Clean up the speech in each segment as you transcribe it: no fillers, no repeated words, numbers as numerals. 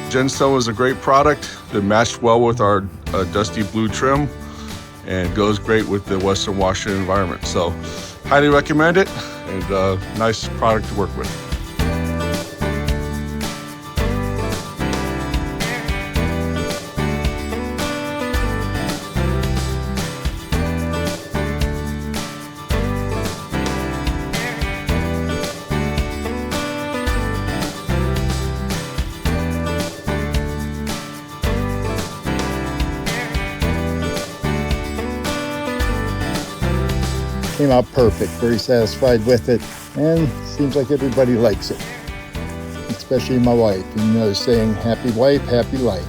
GenStone is a great product that matched well with our dusty blue trim and goes great with the Western Washington environment. So highly recommend it, and nice product to work with. Came out perfect, very satisfied with it, and seems like everybody likes it, especially my wife. And they're saying, happy wife, happy life.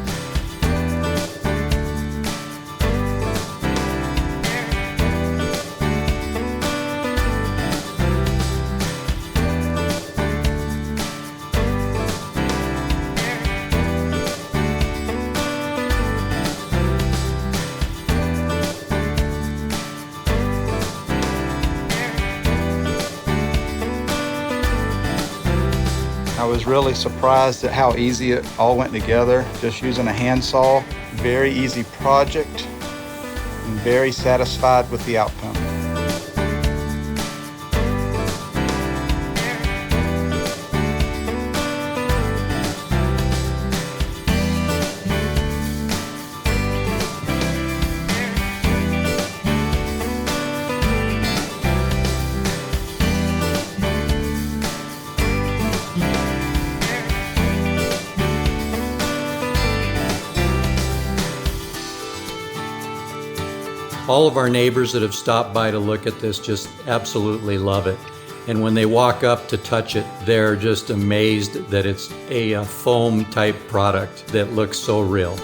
I was really surprised at how easy it all went together, just using a handsaw. Very easy project, and very satisfied with the outcome. All of our neighbors that have stopped by to look at this just absolutely love it. And when they walk up to touch it, they're just amazed that it's a foam type product that looks so real.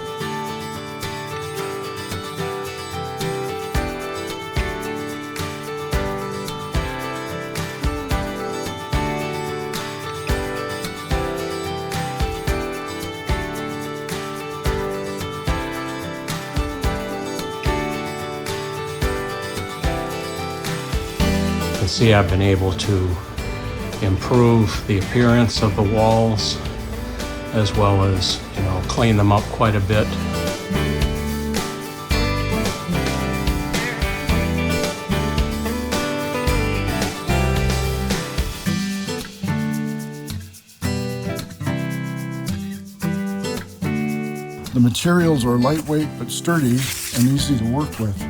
See, I've been able to improve the appearance of the walls as well as, clean them up quite a bit. The materials are lightweight but sturdy and easy to work with.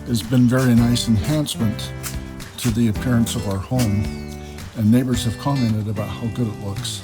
It's been very nice enhancement to the appearance of our home, and neighbors have commented about how good it looks.